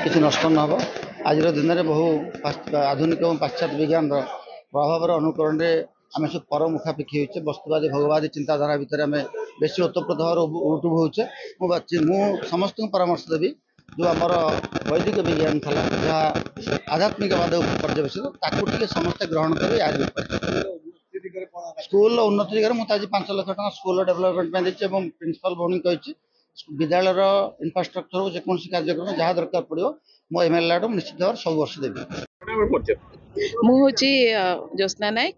किसी नष्ट न हो। आज दिन में बहु आधुनिक और पाश्चात्य विज्ञान प्रभाव अनुकरण में आम सब पर मुखापिखी होचे वस्तुवादी भोगवादी चिंताधारा भितर आम बेसी ओतप्रोत भाव यूट्यूब होचे मु समस्त परामर्श देवी जो आमर वैदिक विज्ञान था जहाँ आध्यात्मिकवाद पर्यवेक्षित ताकू समस्ते ग्रहण कर स्कूल उन्नति दिगरे मुझे आज 5 लाख टका स्कूल डेभलपमेंट प्रिंसिपल भौणी कही विद्यालय इनफ्रास्ट्रक्चर हो जेको कार्यक्रम जहाँ दरकार पड़ो मो एमएलए निश्चित भाव सब वर्ष देवी। मुझे ज्योत्ना नायक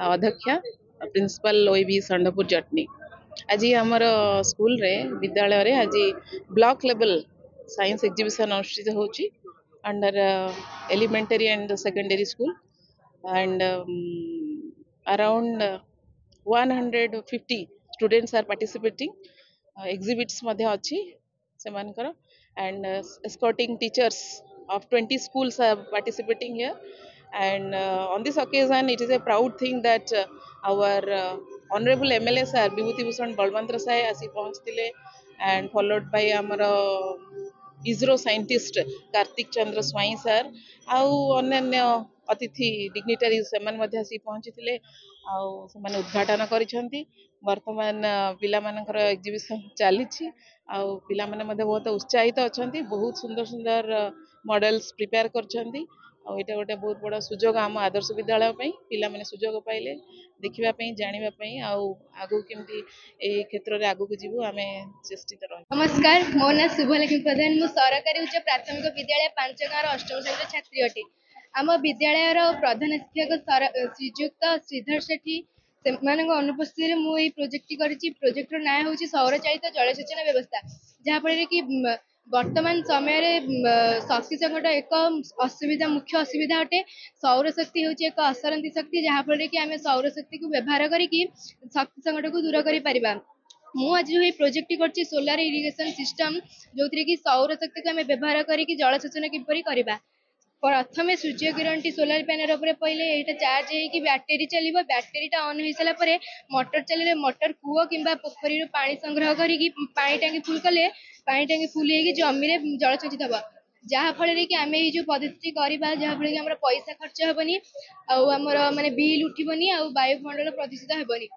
अध्यक्षा प्रिंसिपल ओईबी षंडपुर जटनी। आज आमर स्कूल रे विद्यालय रे आज ब्लॉक लेवल साइंस एग्जीबिशन अनुष्ठित होची under elementary and secondary school and around 150 students are participating. Exhibits madhya achi semankara and escorting teachers of 20 schools are participating here. And on this occasion it is a proud thing that our honorable MLA sir Vibhuti Bhushan Balwant Sai asi pahunchile and followed by amara ISRO scientist Kartik Chandra Swai sir au अन्य अतिथि dignitary सेमान मध्य आसी पहुंचीथिले आउ सेमान उद्घाटन करिसंती। वर्तमान पिला मानकर exhibition चलीछि आउ पिला माने मध्य बहुत उत्साहित अछंती। बहुत सुंदर सुंदर मॉडल्स प्रिपेयर करछंती आउ एटा गोटे बहुत बड़ा सुजोग आम आदर्श विद्यालय पई पिला माने सुजोग पाइले देखिबा पई जानिबा पई आउ आगु केमती ए क्षेत्र रे आगु को जीवु आमे चेष्टित रह। नमस्कार, मो ना शुभलक्ष्मी प्रधान। मु सरकारी उच्च प्राथमिक विद्यालय 5 गाँव 8म श्रेणी छात्री अटे। आम विद्यालय प्रधान शिक्षक श्रीजुक्त श्रीधर सेठी से अनुपस्थित मुझे प्रोजेक्ट करी। प्रोजेक्ट ना हूँ सौर चालित जलसेचन व्यवस्था जहाँफल कि वर्तमान समय शक्ति संकट एक असुविधा मुख्य असुविधा अटे। सौर शक्ति हूँ एक असरंती शक्ति जहाँफल कि आम सौर शक्ति को व्यवहार करके शक्ति संकट को दूर कर आज जो प्रोजेक्ट कर सोलार इरिगेशन सिस्टम जो थी कि सौर शक्ति को आम व्यवहार करके जलसेचन किपरि करबा। प्रथम Surya Kiran T solar panel उपर पहले यहाँ चार्ज होगी बैटेरी चलो। बैटेरीटा ऑन हो सारापर मोटर चलिए मोटर कूह कि पोखरी पानी संग्रह करके पानी टांगी फुल कले पानी टांगी फुल हो जमी जल संचित हम जहाँफल कि आम ये पद्धति करवा जहाँफल कि पैसा खर्च हेनी आमर माने बिल उठबनी आ वायुमंडल प्रदूषित हेनी।